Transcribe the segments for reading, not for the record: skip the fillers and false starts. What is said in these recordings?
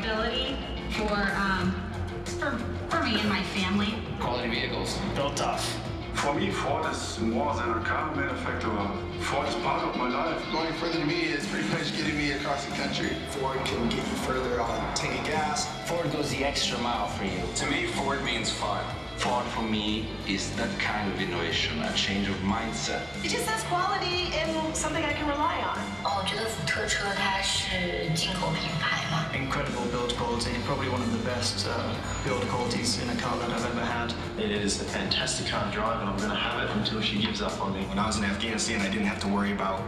sustainability for me and my family. Quality vehicles, built tough. For me, Ford is more than a car manufacturer. Ford is part of my life. Going further to me is pretty much getting me across the country. Ford can get you further on tanking gas. Ford goes the extra mile for you. To me, Ford means fun. Ford for me is that kind of innovation, a change of mindset. It just has quality and something I can rely on. 我觉得福特车它是进口品牌嘛。 Incredible build quality, probably one of the best build qualities in a car that I've ever had. It is a fantastic car to drive, and I'm going to have it until she gives up on me. When I was in Afghanistan, I didn't have to worry about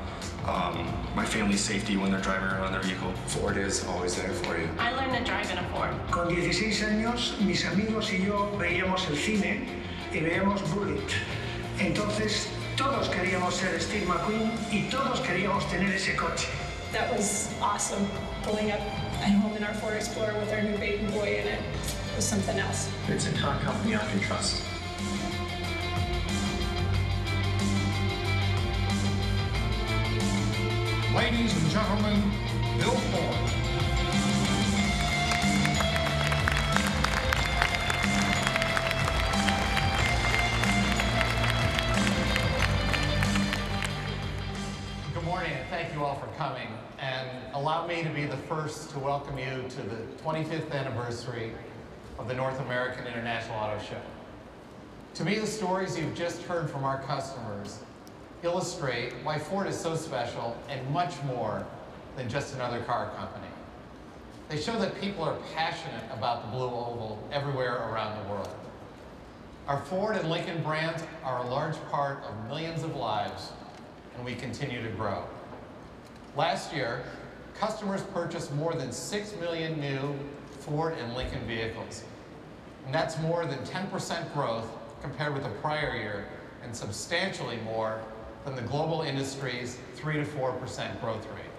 my family's safety when they're driving around their vehicle. Ford is always there for you. I learned to drive in a Ford. Con 16 años, mis amigos y yo veíamos el cine y veíamos Bullet. Entonces, todos queríamos ser Steve McQueen y todos queríamos tener ese coche. That was awesome. Pulling up at home in our Ford Explorer with our new baby boy in it was something else. It's a car company I can trust. Ladies and gentlemen, Bill Ford. Good morning, and thank you all for coming. And allow me to be the first to welcome you to the 25th anniversary of the North American International Auto Show. To me, the stories you've just heard from our customers illustrate why Ford is so special and much more than just another car company. They show that people are passionate about the blue oval everywhere around the world. Our Ford and Lincoln brands are a large part of millions of lives, and we continue to grow. Last year, customers purchased more than 6 million new Ford and Lincoln vehicles. And that's more than 10% growth compared with the prior year, and substantially more than the global industry's 3 to 4% growth rate.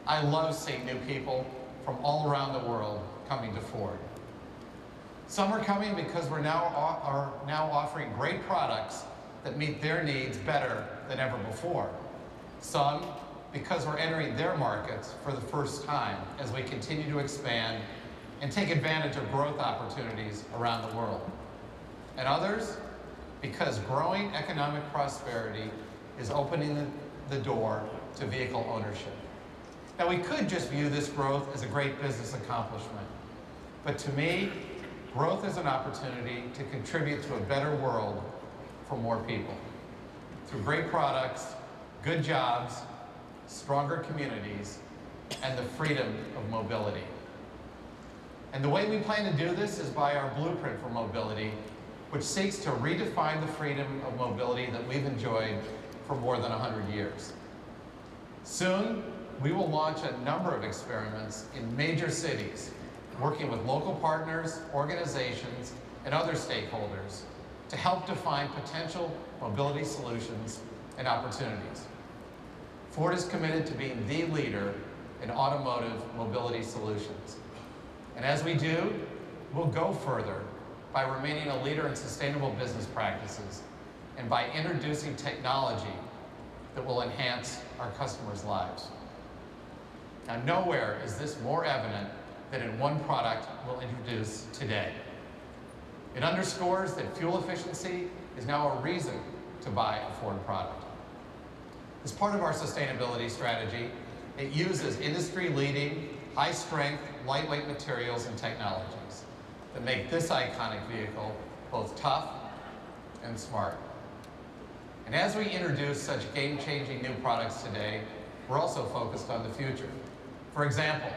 I love seeing new people from all around the world coming to Ford. Some are coming because we're now offering great products that meet their needs better than ever before. Some because we're entering their markets for the first time as we continue to expand and take advantage of growth opportunities around the world. And others because growing economic prosperity is opening the door to vehicle ownership. Now, we could just view this growth as a great business accomplishment, but to me, growth is an opportunity to contribute to a better world for more people through great products, good jobs, stronger communities, and the freedom of mobility. And the way we plan to do this is by our blueprint for mobility, which seeks to redefine the freedom of mobility that we've enjoyed for more than 100 years. Soon, we will launch a number of experiments in major cities, working with local partners, organizations, and other stakeholders to help define potential mobility solutions and opportunities. Ford is committed to being the leader in automotive mobility solutions. And as we do, we'll go further by remaining a leader in sustainable business practices and by introducing technology that will enhance our customers' lives. Now, nowhere is this more evident than in one product we'll introduce today. It underscores that fuel efficiency is now a reason to buy a Ford product. As part of our sustainability strategy, it uses industry-leading, high-strength, lightweight materials and technologies that make this iconic vehicle both tough and smart. And as we introduce such game-changing new products today, we're also focused on the future. For example,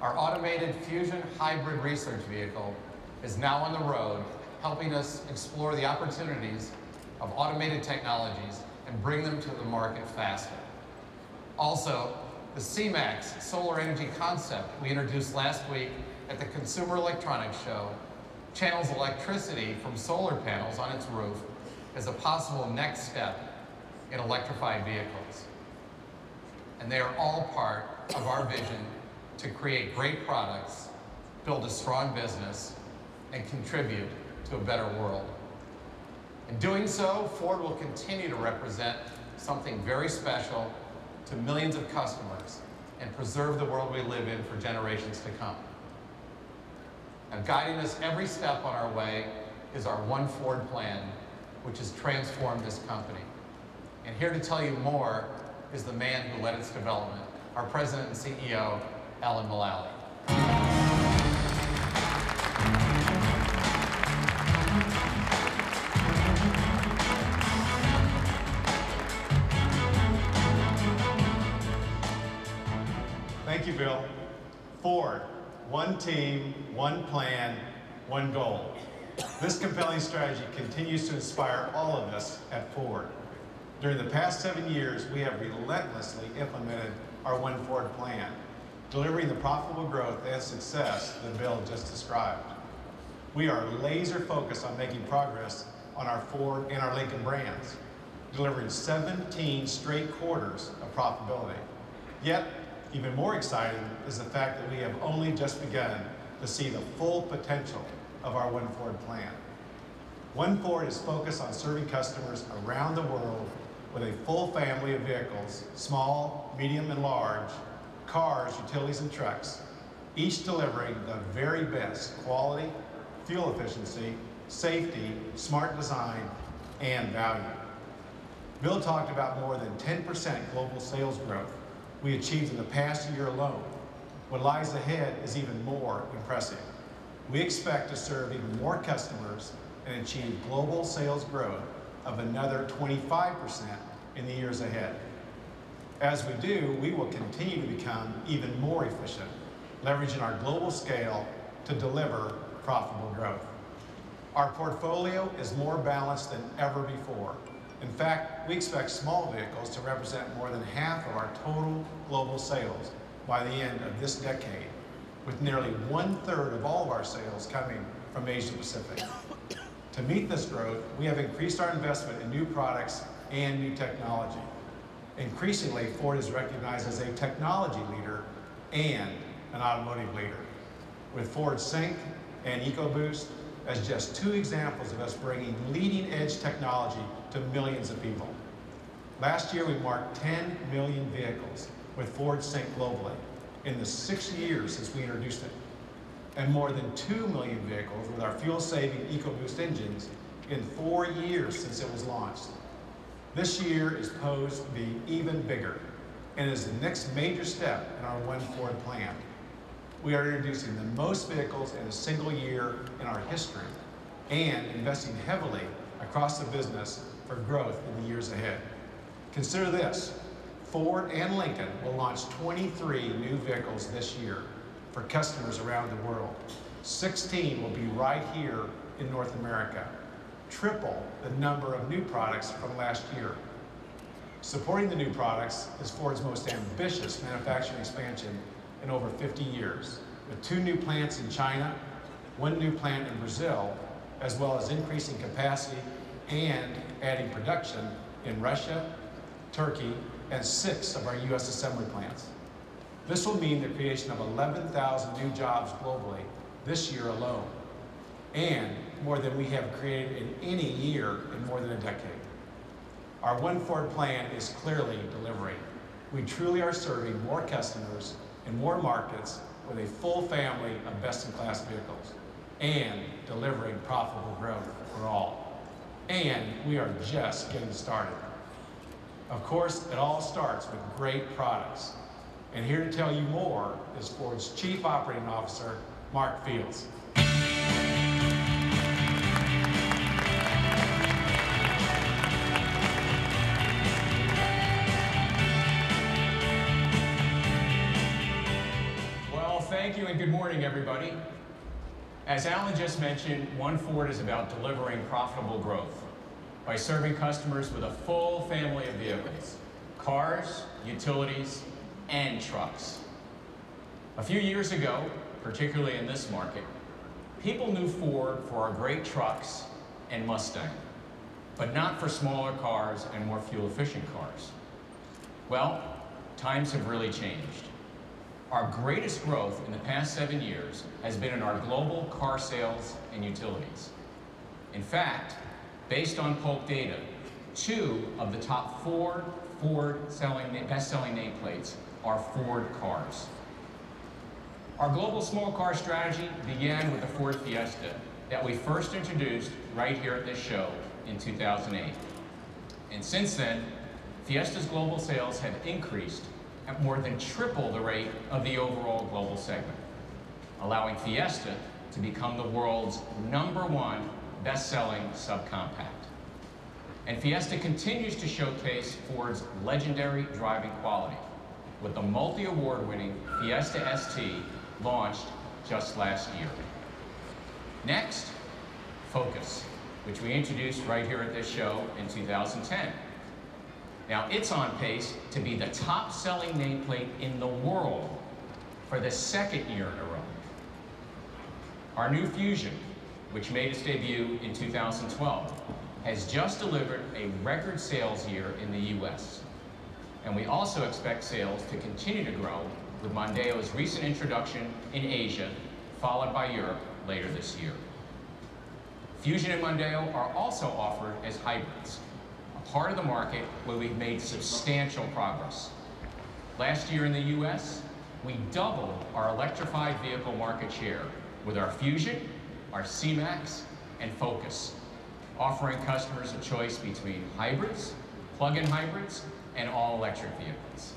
our automated Fusion hybrid research vehicle is now on the road, helping us explore the opportunities of automated technologies and bring them to the market faster. Also, the C-Max solar energy concept we introduced last week at the Consumer Electronics Show channels electricity from solar panels on its roof as a possible next step in electrified vehicles. And they are all part of our vision to create great products, build a strong business, and contribute to a better world. In doing so, Ford will continue to represent something very special to millions of customers and preserve the world we live in for generations to come. And guiding us every step on our way is our One Ford plan, which has transformed this company. And here to tell you more is the man who led its development, our President and CEO, Alan Mulally. Thank you, Bill. Ford, one team, one plan, one goal. This compelling strategy continues to inspire all of us at Ford. During the past 7 years, we have relentlessly implemented our One Ford plan, delivering the profitable growth and success that Bill just described. We are laser focused on making progress on our Ford and our Lincoln brands, delivering 17 straight quarters of profitability. Yet, even more exciting is the fact that we have only just begun to see the full potential of our One Ford plan. One Ford is focused on serving customers around the world with a full family of vehicles, small, medium, and large, cars, utilities, and trucks, each delivering the very best quality, fuel efficiency, safety, smart design, and value. Bill talked about more than 10% global sales growth we achieved in the past year alone. What lies ahead is even more impressive. We expect to serve even more customers and achieve global sales growth of another 25% in the years ahead. As we do, we will continue to become even more efficient, leveraging our global scale to deliver profitable growth. Our portfolio is more balanced than ever before. In fact, we expect small vehicles to represent more than half of our total global sales by the end of this decade, with nearly 1/3 of all of our sales coming from Asia Pacific. To meet this growth, we have increased our investment in new products and new technology. Increasingly, Ford is recognized as a technology leader and an automotive leader, with Ford Sync and EcoBoost as just two examples of us bringing leading-edge technology to millions of people. Last year, we marked 10 million vehicles with Ford Sync globally in the 6 years since we introduced it, and more than 2 million vehicles with our fuel-saving EcoBoost engines in 4 years since it was launched. This year is posed to be even bigger and is the next major step in our One Ford plan. We are introducing the most vehicles in a single year in our history and investing heavily across the business for growth in the years ahead. Consider this: Ford and Lincoln will launch 23 new vehicles this year for customers around the world. 16 will be right here in North America, triple the number of new products from last year. Supporting the new products is Ford's most ambitious manufacturing expansion in over 50 years, with 2 new plants in China, 1 new plant in Brazil, as well as increasing capacity and adding production in Russia, Turkey, and 6 of our U.S. assembly plants. This will mean the creation of 11,000 new jobs globally this year alone, and more than we have created in any year in more than a decade. Our One Ford plan is clearly delivering. We truly are serving more customers in more markets with a full family of best-in-class vehicles and delivering profitable growth for all. And we are just getting started. Of course, it all starts with great products. And here to tell you more is Ford's Chief Operating Officer, Mark Fields. Thank you and good morning, everybody. As Alan just mentioned, One Ford is about delivering profitable growth by serving customers with a full family of vehicles, cars, utilities, and trucks. A few years ago, particularly in this market, people knew Ford for our great trucks and Mustang, but not for smaller cars and more fuel-efficient cars. Well, times have really changed. Our greatest growth in the past 7 years has been in our global car sales and utilities. In fact, based on Polk data, 2 of the top 4 Ford best-selling nameplates are Ford cars. Our global small car strategy began with the Ford Fiesta that we first introduced right here at this show in 2008. And since then, Fiesta's global sales have increased at more than triple the rate of the overall global segment, allowing Fiesta to become the world's #1 best-selling subcompact. And Fiesta continues to showcase Ford's legendary driving quality with the multi-award-winning Fiesta ST launched just last year. Next, Focus, which we introduced right here at this show in 2010. Now, it's on pace to be the top-selling nameplate in the world for the second year in a row. Our new Fusion, which made its debut in 2012, has just delivered a record sales year in the US. And we also expect sales to continue to grow with Mondeo's recent introduction in Asia, followed by Europe later this year. Fusion and Mondeo are also offered as hybrids, a part of the market where we've made substantial progress. Last year in the US, we doubled our electrified vehicle market share with our Fusion, our C-Max, and Focus, offering customers a choice between hybrids, plug-in hybrids, and all-electric vehicles.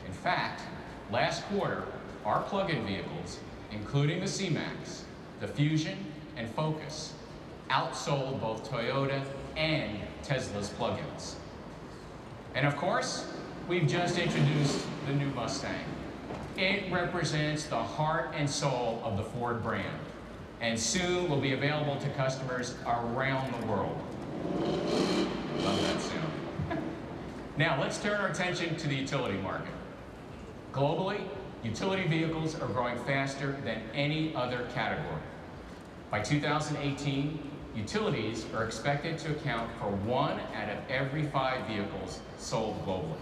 In fact, last quarter, our plug-in vehicles, including the C-Max, the Fusion, and Focus, outsold both Toyota and Tesla's plug-ins. And of course, we've just introduced the new Mustang. It represents the heart and soul of the Ford brand, and soon will be available to customers around the world. Love that sound. Now, let's turn our attention to the utility market. Globally, utility vehicles are growing faster than any other category. By 2018, utilities are expected to account for 1 out of every 5 vehicles sold globally.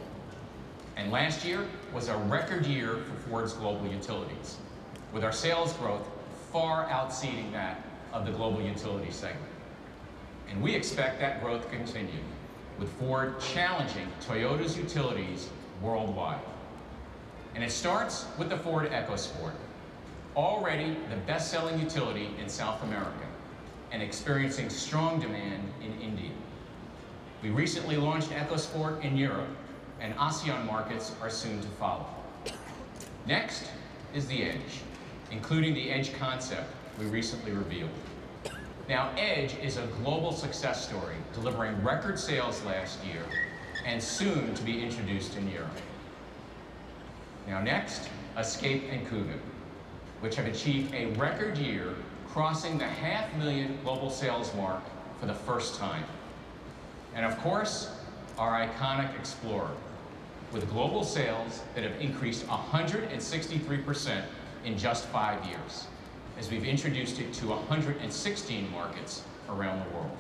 And last year was a record year for Ford's global utilities, with our sales growth far exceeding that of the global utility segment. And we expect that growth to continue, with Ford challenging Toyota's utilities worldwide. And it starts with the Ford EcoSport, already the best-selling utility in South America and experiencing strong demand in India. We recently launched EcoSport in Europe, and ASEAN markets are soon to follow. Next is the Edge, including the Edge concept we recently revealed. Now, Edge is a global success story, delivering record sales last year and soon to be introduced in Europe. Now next, Escape and Kuga, which have achieved a record year, crossing the 500,000 global sales mark for the first time. And of course, our iconic Explorer, with global sales that have increased 163% in just 5 years, as we've introduced it to 116 markets around the world.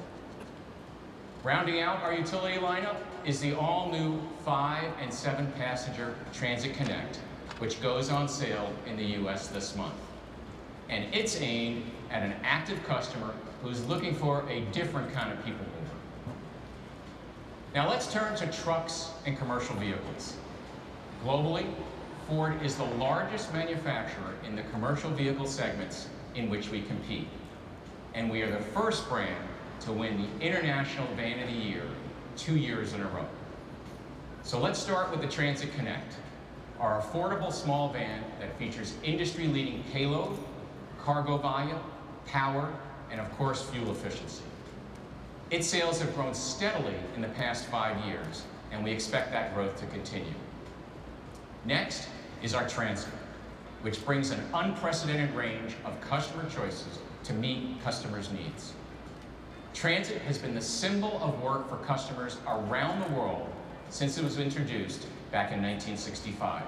Rounding out our utility lineup is the all-new 5- and 7-passenger Transit Connect, which goes on sale in the US this month. And it's aimed at an active customer who's looking for a different kind of people mover. Now let's turn to trucks and commercial vehicles. Globally, Ford is the largest manufacturer in the commercial vehicle segments in which we compete. And we are the first brand to win the International Van of the Year 2 years in a row. So let's start with the Transit Connect, our affordable small van that features industry-leading payload, cargo volume, power, and of course, fuel efficiency. Its sales have grown steadily in the past 5 years, and we expect that growth to continue. Next is our Transit, which brings an unprecedented range of customer choices to meet customers' needs. Transit has been the symbol of work for customers around the world since it was introduced back in 1965.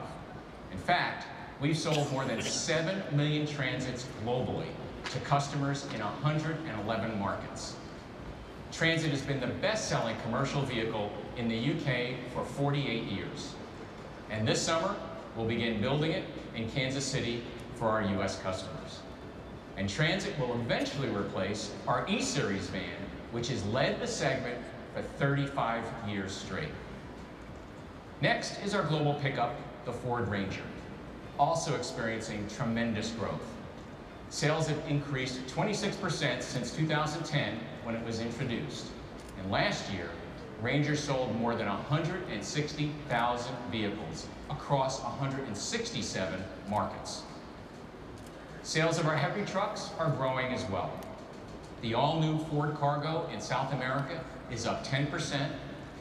In fact, we've sold more than 7 million Transits globally to customers in 111 markets. Transit has been the best-selling commercial vehicle in the UK for 48 years. And this summer, we'll begin building it in Kansas City for our US customers. And Transit will eventually replace our E-Series van, which has led the segment for 35 years straight. Next is our global pickup, the Ford Ranger, also experiencing tremendous growth. Sales have increased 26% since 2010 when it was introduced. And last year, Ranger sold more than 160,000 vehicles across 167 markets. Sales of our heavy trucks are growing as well. The all-new Ford Cargo in South America is up 10%,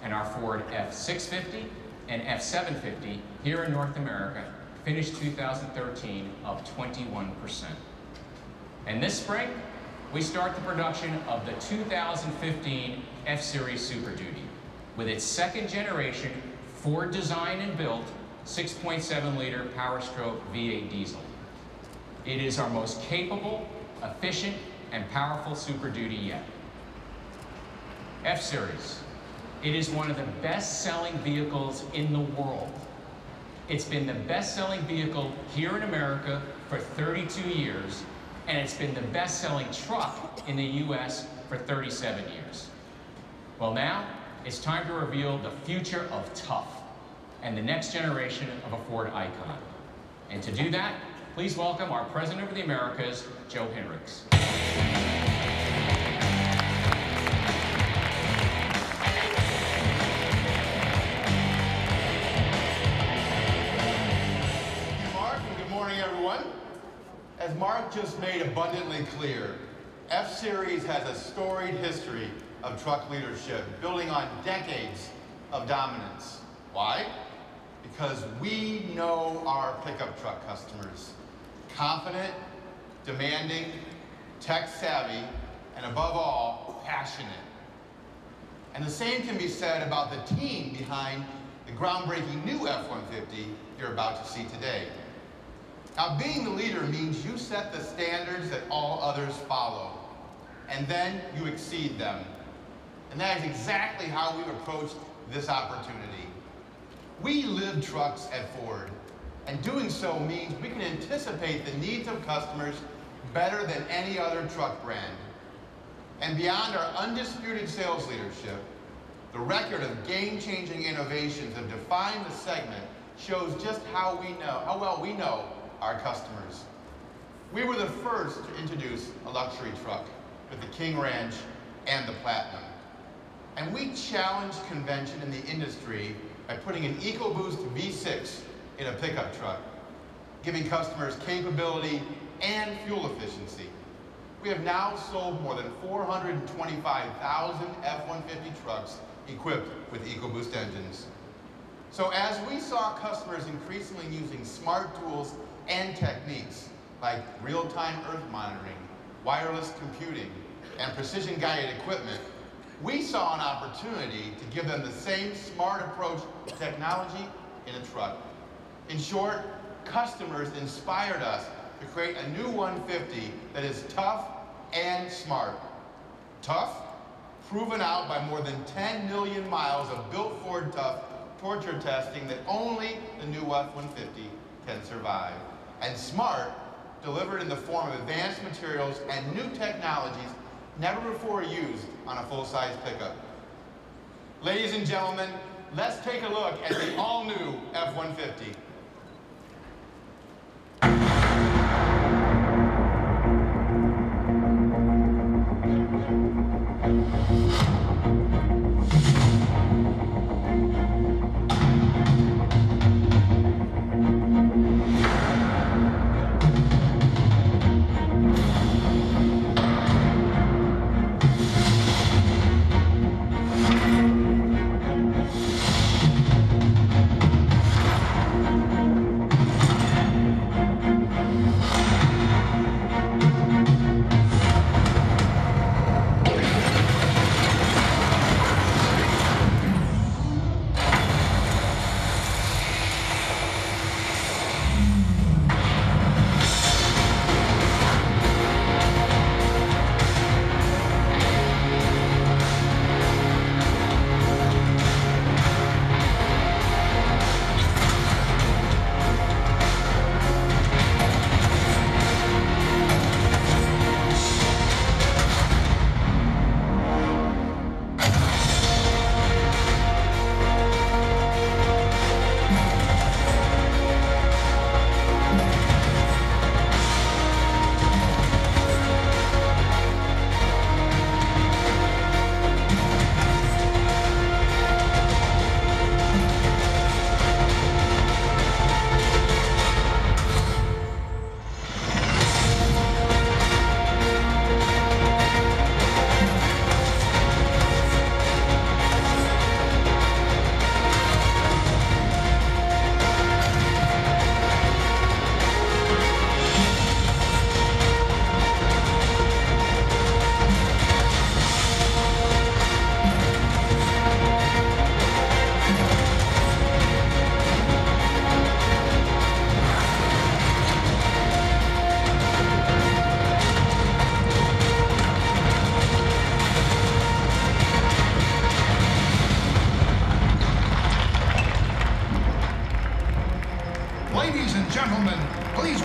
and our Ford F650 and F750 here in North America finished 2013 up 21%. And this spring, we start the production of the 2015 F-Series Super Duty with its second generation Ford designed and built 6.7-liter Power Stroke V8 diesel. It is our most capable, efficient, and powerful Super Duty yet. F-Series. It is one of the best-selling vehicles in the world. It's been the best-selling vehicle here in America for 32 years, and it's been the best-selling truck in the US for 37 years. Well, now, it's time to reveal the future of tough and the next generation of a Ford icon. And to do that, please welcome our President of the Americas, Joe Hinrichs. As Mark just made abundantly clear, F-Series has a storied history of truck leadership, building on decades of dominance. Why? Because we know our pickup truck customers. Confident, demanding, tech-savvy, and above all, passionate. And the same can be said about the team behind the groundbreaking new F-150 you're about to see today. Now, being the leader means you set the standards that all others follow, and then you exceed them. And that is exactly how we've approached this opportunity. We live trucks at Ford, and doing so means we can anticipate the needs of customers better than any other truck brand. And beyond our undisputed sales leadership, the record of game-changing innovations that define the segment shows just how well we know our customers. We were the first to introduce a luxury truck with the King Ranch and the Platinum. And we challenged convention in the industry by putting an EcoBoost V6 in a pickup truck, giving customers capability and fuel efficiency. We have now sold more than 425,000 F-150 trucks equipped with EcoBoost engines. So as we saw customers increasingly using smart tools and techniques like real-time earth monitoring, wireless computing, and precision-guided equipment, we saw an opportunity to give them the same smart approach to technology in a truck. In short, customers inspired us to create a new 150 that is tough and smart. Tough, proven out by more than 10 million miles of built Ford Tough torture testing that only the new F-150 can survive. And smart, delivered in the form of advanced materials and new technologies never before used on a full-size pickup. Ladies and gentlemen, let's take a look at the all-new F-150.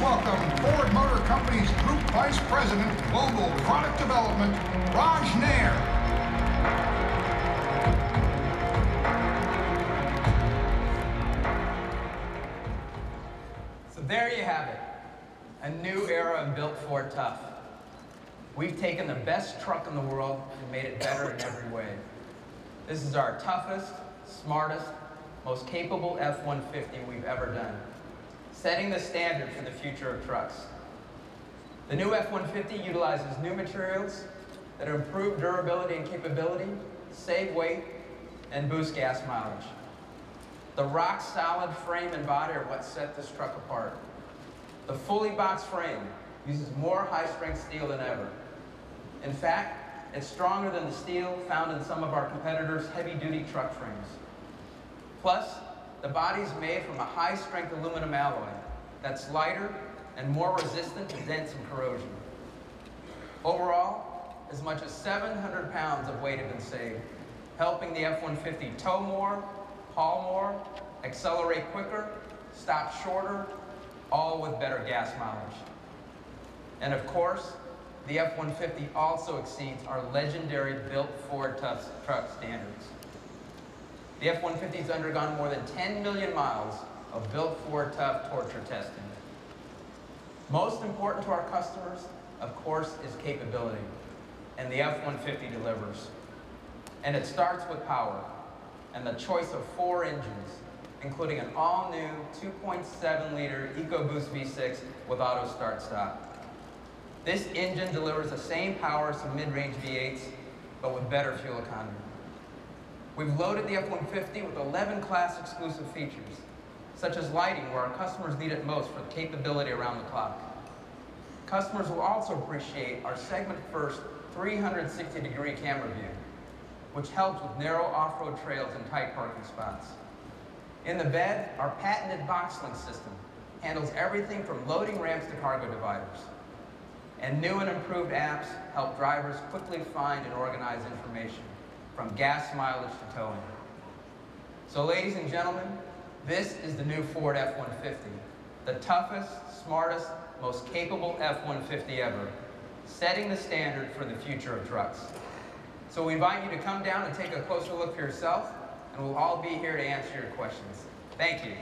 welcome Ford Motor Company's Group Vice President, Global Product Development, Raj Nair. So there you have it, a new era of Built Ford Tough. We've taken the best truck in the world and made it better in every way. This is our toughest, smartest, most capable F-150 we've ever done, setting the standard for the future of trucks. The new F-150 utilizes new materials that improve durability and capability, save weight, and boost gas mileage. The rock-solid frame and body are what set this truck apart. The fully boxed frame uses more high-strength steel than ever. In fact, it's stronger than the steel found in some of our competitors' heavy-duty truck frames. Plus, the body is made from a high-strength aluminum alloy that's lighter and more resistant to dents and corrosion. Overall, as much as 700 pounds of weight have been saved, helping the F-150 tow more, haul more, accelerate quicker, stop shorter, all with better gas mileage. And of course, the F-150 also exceeds our legendary Built Ford Tough truck standards. The F-150 has undergone more than 10 million miles of Built Ford Tough torture testing. Most important to our customers, of course, is capability, and the F-150 delivers. And it starts with power, and the choice of 4 engines, including an all-new 2.7-liter EcoBoost V6 with auto start-stop. This engine delivers the same power as some mid-range V8s, but with better fuel economy. We've loaded the F-150 with 11 class exclusive features, such as lighting where our customers need it most for capability around the clock. Customers will also appreciate our segment-first 360-degree camera view, which helps with narrow off-road trails and tight parking spots. In the bed, our patented box-link system handles everything from loading ramps to cargo dividers. And new and improved apps help drivers quickly find and organize information, from gas mileage to towing. So ladies and gentlemen, this is the new Ford F-150, the toughest, smartest, most capable F-150 ever, setting the standard for the future of trucks. So we invite you to come down and take a closer look for yourself, and we'll all be here to answer your questions. Thank you.